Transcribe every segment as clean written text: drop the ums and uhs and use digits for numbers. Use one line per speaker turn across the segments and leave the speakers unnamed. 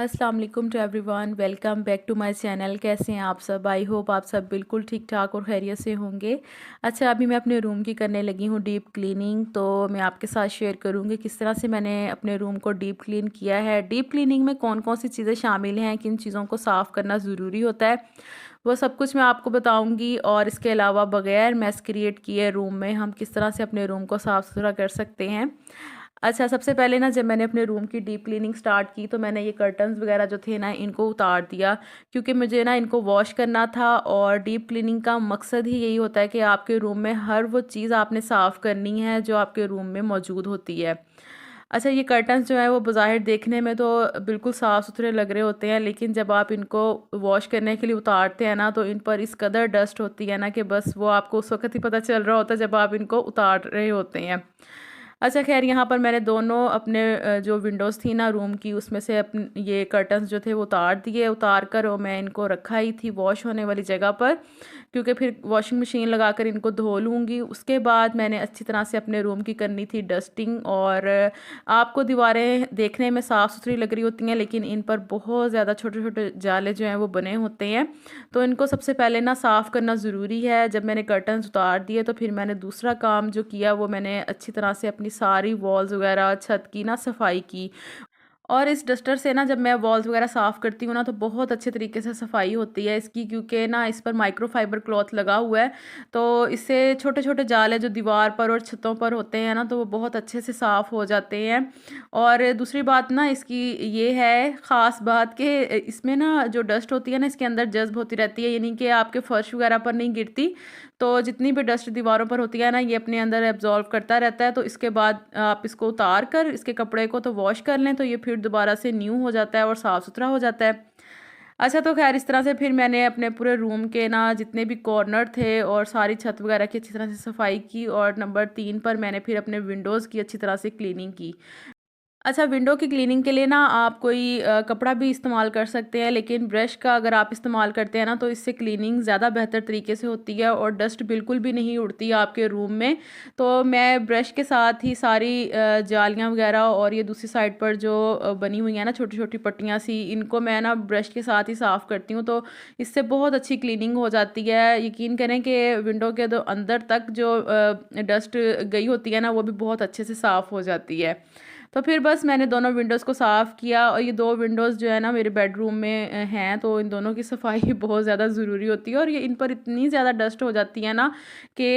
अस्सलाम वालेकुम to everyone, welcome back to my channel. कैसे हैं आप सब? आई होप आप सब बिल्कुल ठीक ठाक और खैरियत से होंगे। अच्छा, अभी मैं अपने रूम की करने लगी हूँ डीप क्लीनिंग। तो मैं आपके साथ शेयर करूँगी किस तरह से मैंने अपने रूम को डीप क्लीन किया है। डीप क्लीनिंग में कौन कौन सी चीज़ें शामिल हैं, किन चीज़ों को साफ़ करना ज़रूरी होता है, वो सब कुछ मैं आपको बताऊँगी। और इसके अलावा बग़ैर मेस क्रिएट किए रूम में हम किस तरह से अपने रूम को साफ़ सुथरा कर सकते हैं। अच्छा, सबसे पहले ना जब मैंने अपने रूम की डीप क्लीनिंग स्टार्ट की तो मैंने ये कर्टन्स वगैरह जो थे ना इनको उतार दिया, क्योंकि मुझे ना इनको वॉश करना था। और डीप क्लीनिंग का मकसद ही यही होता है कि आपके रूम में हर वो चीज़ आपने साफ़ करनी है जो आपके रूम में मौजूद होती है। अच्छा, ये कर्टन्स जो है वो बज़ाहिर देखने में तो बिल्कुल साफ़ सुथरे लग रहे होते हैं, लेकिन जब आप इनको वॉश करने के लिए उतारते हैं ना तो इन पर इस कदर डस्ट होती है ना कि बस वो आपको उस वक़्त ही पता चल रहा होता है जब आप इनको उतार रहे होते हैं। अच्छा ख़ैर, यहाँ पर मैंने दोनों अपने जो विंडोज़ थी ना रूम की, उसमें से ये कर्टन्स जो थे वो उतार दिए। उतार कर और मैं इनको रखा ही थी वॉश होने वाली जगह पर, क्योंकि फिर वॉशिंग मशीन लगाकर इनको धो लूँगी। उसके बाद मैंने अच्छी तरह से अपने रूम की करनी थी डस्टिंग। और आपको दीवारें देखने में साफ़ सुथरी लग रही होती हैं, लेकिन इन पर बहुत ज़्यादा छोटे-छोटे जाले जो हैं वो बने होते हैं। तो इनको सबसे पहले ना साफ़ करना ज़रूरी है। जब मैंने कर्टन्स उतार दिए तो फिर मैंने दूसरा काम जो किया वो मैंने अच्छी तरह से अपनी सारी वॉल्स वगैरह, छत की ना सफाई की। और इस डस्टर से ना जब मैं वॉल्स वगैरह साफ़ करती हूँ ना तो बहुत अच्छे तरीके से सफाई होती है इसकी, क्योंकि ना इस पर माइक्रोफाइबर क्लॉथ लगा हुआ है। तो इससे छोटे-छोटे जाल है जो दीवार पर और छतों पर होते हैं ना तो वो बहुत अच्छे से साफ़ हो जाते हैं। और दूसरी बात ना इसकी ये है ख़ास बात कि इसमें ना जो डस्ट होती है ना इसके अंदर जज़्ब होती रहती है, यानी कि आपके फ़र्श वगैरह पर नहीं गिरती। तो जितनी भी डस्ट दीवारों पर होती है ना ये अपने अंदर एब्ज़ॉर्ब करता रहता है। तो इसके बाद आप इसको उतार कर इसके कपड़े को तो वॉश कर लें तो ये फिर दोबारा से न्यू हो जाता है और साफ़ सुथरा हो जाता है। अच्छा, तो ख़ैर इस तरह से फिर मैंने अपने पूरे रूम के ना जितने भी कॉर्नर थे और सारी छत वगैरह की अच्छी तरह से सफाई की। और नंबर 3 पर मैंने फिर अपने विंडोज़ की अच्छी तरह से क्लीनिंग की। अच्छा, विंडो की क्लीनिंग के लिए ना आप कोई कपड़ा भी इस्तेमाल कर सकते हैं, लेकिन ब्रश का अगर आप इस्तेमाल करते हैं ना तो इससे क्लीनिंग ज़्यादा बेहतर तरीके से होती है और डस्ट बिल्कुल भी नहीं उड़ती आपके रूम में। तो मैं ब्रश के साथ ही सारी जालियाँ वगैरह और ये दूसरी साइड पर जो बनी हुई हैं ना छोटी-छोटी पट्टियाँ सी, इनको मैं ना ब्रश के साथ ही साफ़ करती हूँ। तो इससे बहुत अच्छी क्लीनिंग हो जाती है। यकीन करें कि विंडो के जो अंदर तक जो डस्ट गई होती है ना वो भी बहुत अच्छे से साफ़ हो जाती है। तो फिर बस मैंने दोनों विंडोज़ को साफ़ किया। और ये 2 विंडोज़ जो है ना मेरे बेडरूम में हैं, तो इन दोनों की सफाई बहुत ज़्यादा ज़रूरी होती है। और ये इन पर इतनी ज़्यादा डस्ट हो जाती है ना कि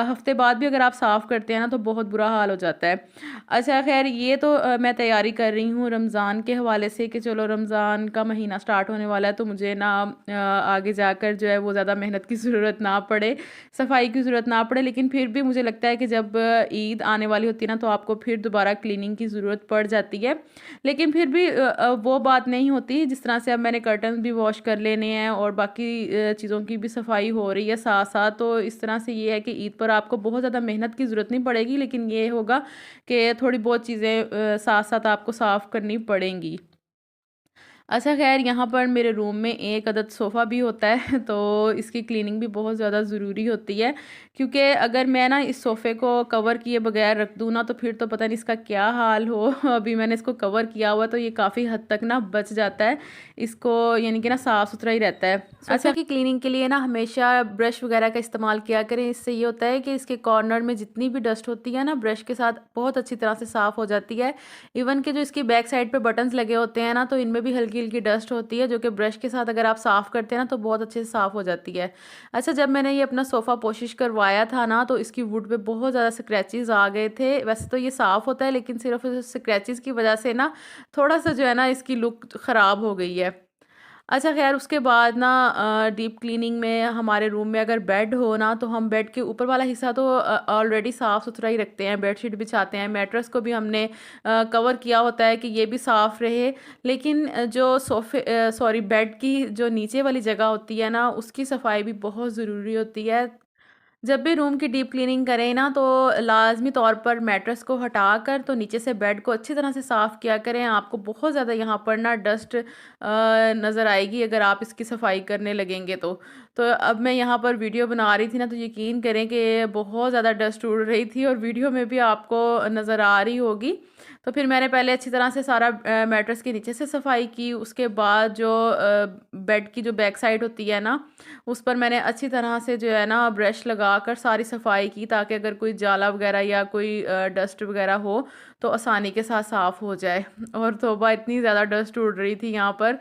हफ़्ते बाद भी अगर आप साफ़ करते हैं ना तो बहुत बुरा हाल हो जाता है। अच्छा, ख़ैर ये तो मैं तैयारी कर रही हूँ रमज़ान के हवाले से कि चलो रमज़ान का महीना स्टार्ट होने वाला है तो मुझे ना आगे जाकर जो है वो ज़्यादा मेहनत की ज़रूरत ना पड़े, सफाई की ज़रूरत ना पड़े। लेकिन फिर भी मुझे लगता है कि जब ईद आने वाली होती है ना तो आपको फिर दोबारा क्लीनिंग की ज़रूरत पड़ जाती है। लेकिन फिर भी वो बात नहीं होती। जिस तरह से अब मैंने कर्टन भी वॉश कर लेने हैं और बाकी चीज़ों की भी सफाई हो रही है साथ-साथ। तो इस तरह से ये है कि ईद पर आपको बहुत ज़्यादा मेहनत की ज़रूरत नहीं पड़ेगी, लेकिन ये होगा कि थोड़ी बहुत चीज़ें साथ-साथ आपको साफ़ करनी पड़ेंगी। अच्छा, ख़ैर यहाँ पर मेरे रूम में एक अदद सोफ़ा भी होता है तो इसकी क्लीनिंग भी बहुत ज़्यादा ज़रूरी होती है, क्योंकि अगर मैं ना इस सोफ़े को कवर किए बगैर रख दूँ ना तो फिर तो पता नहीं इसका क्या हाल हो। अभी मैंने इसको कवर किया हुआ तो ये काफ़ी हद तक ना बच जाता है। इसको यानी कि ना साफ़-सुथरा ही रहता है। सोफ़े की क्लीनिंग के लिए ना हमेशा ब्रश वग़ैरह का इस्तेमाल किया करें। इससे ये होता है कि इसके कॉर्नर में जितनी भी डस्ट होती है ना ब्रश के साथ बहुत अच्छी तरह से साफ़ हो जाती है। इवन कि जो इसकी बैक साइड पे बटन्स लगे होते हैं ना तो इनमें भी हल्की-हल्की डस्ट होती है, जो कि ब्रश के साथ अगर आप साफ़ करते हैं ना तो बहुत अच्छे से साफ़ हो जाती है। अच्छा, जब मैंने ये अपना सोफ़ा पॉलिश करवाया था ना तो इसकी वुड पे बहुत ज़्यादा स्क्रैचेज़ आ गए थे। वैसे तो ये साफ़ होता है लेकिन सिर्फ़ स्क्रैचेज़ की वज़ह से ना थोड़ा-सा जो है ना इसकी लुक ख़राब हो गई है। अच्छा, ख़ैर उसके बाद ना डीप क्लीनिंग में हमारे रूम में अगर बेड हो ना तो हम बेड के ऊपर वाला हिस्सा तो ऑलरेडी साफ़-सुथरा ही रखते हैं, बेडशीट बिछाते हैं, मैट्रेस को भी हमने कवर किया होता है कि ये भी साफ़ रहे। लेकिन जो सॉरी बेड की जो नीचे वाली जगह होती है ना उसकी सफाई भी बहुत ज़रूरी होती है। जब भी रूम की डीप क्लीनिंग करें ना तो लाज़मी तौर पर मैट्रेस को हटाकर तो नीचे से बेड को अच्छी तरह से साफ़ किया करें। आपको बहुत ज़्यादा यहाँ पर ना डस्ट नज़र आएगी अगर आप इसकी सफाई करने लगेंगे तो। तो अब मैं यहाँ पर वीडियो बना रही थी ना तो यकीन करें कि बहुत ज़्यादा डस्ट उड़ रही थी और वीडियो में भी आपको नज़र आ रही होगी। तो फिर मैंने पहले अच्छी तरह से सारा मैट्रेस के नीचे से सफाई की, उसके बाद जो बेड की जो बैक साइड होती है ना, उस पर मैंने अच्छी तरह से जो है ना ब्रश लगाकर सारी सफाई की, ताकि अगर कोई जाला वगैरह या कोई डस्ट वगैरह हो तो आसानी के साथ साफ़ हो जाए। और तौबा इतनी ज़्यादा डस्ट उड़ रही थी यहाँ पर।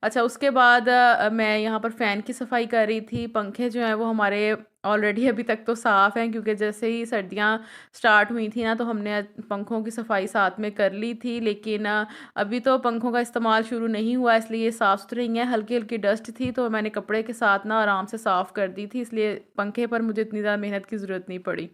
अच्छा, उसके बाद मैं यहाँ पर फ़ैन की सफाई कर रही थी। पंखे जो हैं वो हमारे ऑलरेडी अभी तक तो साफ़ हैं, क्योंकि जैसे ही सर्दियाँ स्टार्ट हुई थी ना, तो हमने पंखों की सफाई साथ में कर ली थी। लेकिन अभी तो पंखों का इस्तेमाल शुरू नहीं हुआ, इसलिए ये साफ़ सुथरे ही हैं। हल्की हल्की डस्ट थी तो मैंने कपड़े के साथ ना आराम से साफ़ कर दी थी, इसलिए पंखे पर मुझे इतनी ज़्यादा मेहनत की ज़रूरत नहीं पड़ी।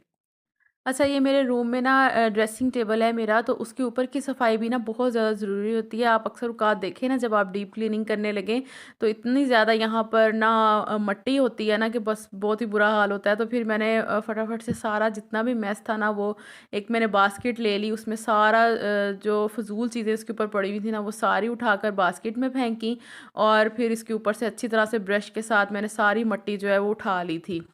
अच्छा, ये मेरे रूम में ना ड्रेसिंग टेबल है मेरा, तो उसके ऊपर की सफाई भी ना बहुत ज़्यादा ज़रूरी होती है। आप अक्सर औक़ात देखें ना, जब आप डीप क्लीनिंग करने लगें तो इतनी ज़्यादा यहाँ पर ना मट्टी होती है ना, कि बस बहुत ही बुरा हाल होता है। तो फिर मैंने फटाफट से सारा जितना भी मेस था ना, वो एक मैंने बास्केट ले ली, उसमें सारा जो फ़िज़ूल चीज़ें उसके ऊपर पड़ी हुई थी ना, वो सारी उठाकर बास्केट में फेंकी। और फिर इसके ऊपर से अच्छी तरह से ब्रश के साथ मैंने सारी मट्टी जो है वो उठा ली थी।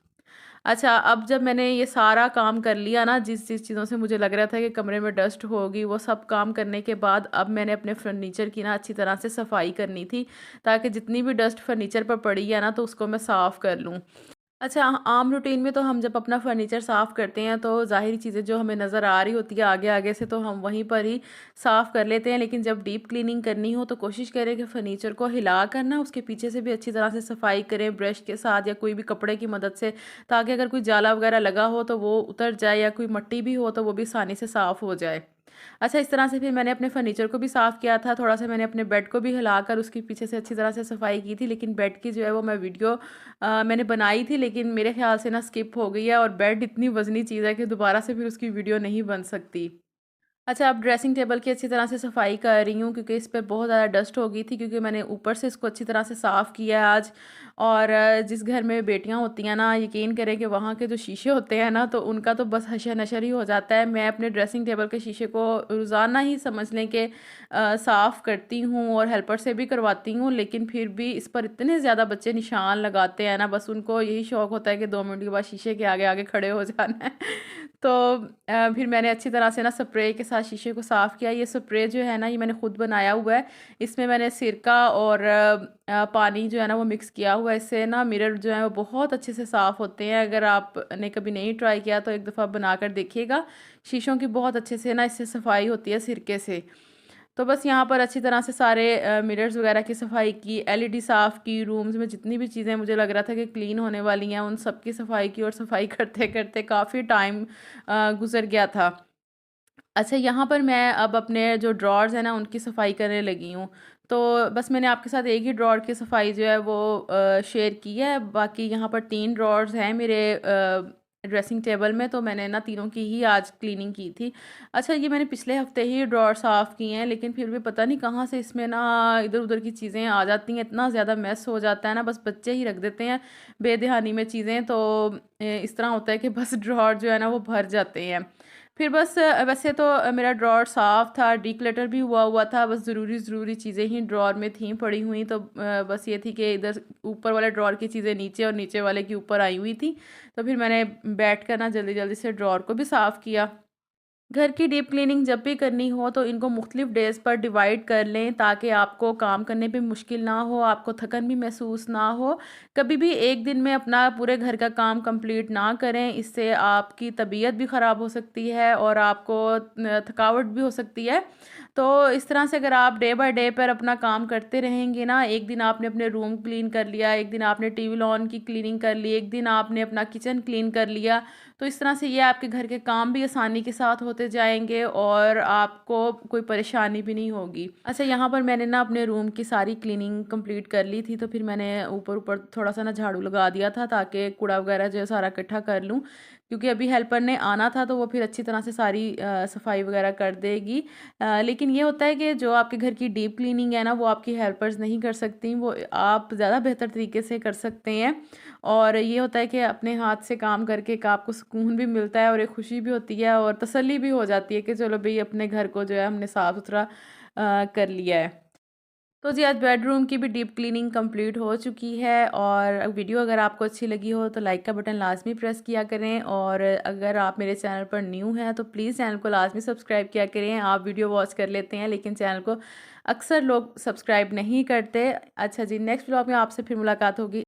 अच्छा, अब जब मैंने ये सारा काम कर लिया ना, जिस-जिस चीज़ों से मुझे लग रहा था कि कमरे में डस्ट होगी, वो सब काम करने के बाद अब मैंने अपने फर्नीचर की ना अच्छी तरह से सफाई करनी थी, ताकि जितनी भी डस्ट फर्नीचर पर पड़ी है ना, तो उसको मैं साफ़ कर लूँ। अच्छा, आम रूटीन में तो हम जब अपना फर्नीचर साफ़ करते हैं, तो ज़ाहिरी चीज़ें जो हमें नज़र आ रही होती है आगे-आगे से, तो हम वहीं पर ही साफ़ कर लेते हैं। लेकिन जब डीप क्लीनिंग करनी हो तो कोशिश करें कि फर्नीचर को हिला कर ना उसके पीछे से भी अच्छी तरह से सफाई करें ब्रश के साथ या कोई भी कपड़े की मदद से, ताकि अगर कोई जाला वगैरह लगा हो तो वो उतर जाए, या कोई मट्टी भी हो तो वो भी आसानी से साफ़ हो जाए। अच्छा, इस तरह से फिर मैंने अपने फर्नीचर को भी साफ़ किया था, थोड़ा-सा मैंने अपने बेड को भी हिलाकर उसके पीछे से अच्छी तरह से सफाई की थी। लेकिन बेड की जो है वो मैं वीडियो मैंने बनाई थी, लेकिन मेरे ख़्याल से ना स्किप हो गई है, और बेड इतनी वज़नी चीज़ है कि दोबारा से फिर उसकी वीडियो नहीं बन सकती। अच्छा, अब ड्रेसिंग टेबल की अच्छी तरह से सफाई कर रही हूँ, क्योंकि इस पे बहुत ज़्यादा डस्ट हो गई थी, क्योंकि मैंने ऊपर से इसको अच्छी तरह से साफ़ किया है आज। और जिस घर में बेटियाँ होती हैं ना, यकीन करें कि वहाँ के जो शीशे होते हैं ना, तो उनका तो बस हशर-नशर ही हो जाता है। मैं अपने ड्रेसिंग टेबल के शीशे को रोज़ाना ही समझ लें कि साफ़ करती हूँ और हेल्पर से भी करवाती हूँ, लेकिन फिर भी इस पर इतने ज़्यादा बच्चे निशान लगाते हैं ना, बस उनको यही शौक होता है कि 2 मिनट के बाद शीशे के आगे-आगे खड़े हो जाना है। तो फिर मैंने अच्छी तरह से ना स्प्रे के साथ शीशे को साफ़ किया। ये स्प्रे जो है ना, ये मैंने खुद बनाया हुआ है। इसमें मैंने सिरका और पानी जो है ना वो मिक्स किया हुआ है। इससे ना मिरर जो है वो बहुत अच्छे से साफ़ होते हैं। अगर आपने कभी नहीं ट्राई किया तो एक दफ़ा बनाकर देखिएगा। शीशों की बहुत अच्छे से ना इससे सफाई होती है सिरके से। तो बस यहाँ पर अच्छी तरह से सारे मिरर्स वगैरह की सफाई की, एलईडी साफ़ की, रूम्स में जितनी भी चीज़ें मुझे लग रहा था कि क्लीन होने वाली हैं, उन सब की सफाई की, और सफाई करते-करते काफ़ी टाइम गुज़र गया था। अच्छा, यहाँ पर मैं अब अपने जो ड्रॉर्स हैं ना, उनकी सफाई करने लगी हूँ। तो बस मैंने आपके साथ एक ही ड्रॉर की सफाई जो है वो शेयर की है। बाकी यहाँ पर 3 ड्रॉर्स हैं मेरे ड्रेसिंग टेबल में, तो मैंने ना तीनों की ही आज क्लीनिंग की थी। अच्छा, ये मैंने पिछले हफ्ते ही ड्रॉर साफ़ किए हैं, लेकिन फिर भी पता नहीं कहाँ से इसमें ना इधर-उधर की चीज़ें आ जाती हैं। इतना ज़्यादा मेस हो जाता है ना, बस बच्चे ही रख देते हैं बेध्यानी में चीज़ें, तो इस तरह होता है कि बस ड्रॉर जो है ना वो भर जाते हैं। फिर बस वैसे तो मेरा ड्रॉर साफ़ था, डिक्लटर भी हुआ हुआ था, बस ज़रूरी चीज़ें ही ड्रॉर में थीं पड़ी हुई, तो बस ये थी कि इधर ऊपर वाले ड्रॉर की चीज़ें नीचे और नीचे वाले की ऊपर आई हुई थी। तो फिर मैंने बैठकर ना जल्दी-जल्दी से ड्रॉर को भी साफ़ किया। घर की डीप क्लीनिंग जब भी करनी हो तो इनको मुख्तलिफ डेज़ पर डिवाइड कर लें, ताकि आपको काम करने पे मुश्किल ना हो, आपको थकन भी महसूस ना हो। कभी भी एक दिन में अपना पूरे घर का काम कंप्लीट ना करें, इससे आपकी तबीयत भी ख़राब हो सकती है और आपको थकावट भी हो सकती है। तो इस तरह से अगर आप डे बाय डे पर अपना काम करते रहेंगे ना, एक दिन आपने अपने रूम क्लीन कर लिया, एक दिन आपने टीवी लॉन की क्लीनिंग कर ली, एक दिन आपने अपना किचन क्लीन कर लिया, तो इस तरह से ये आपके घर के काम भी आसानी के साथ होते जाएँगे और आपको कोई परेशानी भी नहीं होगी। अच्छा, यहाँ पर मैंने ना अपने रूम की सारी क्लीनिंग कंप्लीट कर ली थी, तो फिर मैंने ऊपर-ऊपर थोड़ा-सा ना झाड़ू लगा दिया था, ताकि कूड़ा वगैरह जो है सारा इकट्ठा कर लूँ। क्योंकि अभी हेल्पर ने आना था, तो वो फिर अच्छी तरह से सारी सफाई वगैरह कर देगी। लेकिन ये होता है कि जो आपके घर की डीप क्लीनिंग है ना, वो आपकी हेल्पर्स नहीं कर सकती, वो आप ज़्यादा बेहतर तरीके से कर सकते हैं। और ये होता है कि अपने हाथ से काम करके एक आपको सुकून भी मिलता है, और एक खुशी भी होती है और तसल्ली भी हो जाती है कि चलो भई अपने घर को जो है हमने साफ़-सुथरा कर लिया है। तो जी आज बेडरूम की भी डीप क्लीनिंग कंप्लीट हो चुकी है। और वीडियो अगर आपको अच्छी लगी हो तो लाइक का बटन लाजमी प्रेस किया करें, और अगर आप मेरे चैनल पर न्यू हैं तो प्लीज़ चैनल को लाजमी सब्सक्राइब किया करें। आप वीडियो वॉच कर लेते हैं लेकिन चैनल को अक्सर लोग सब्सक्राइब नहीं करते। अच्छा जी, नेक्स्ट व्लॉग में आपसे फिर मुलाकात होगी।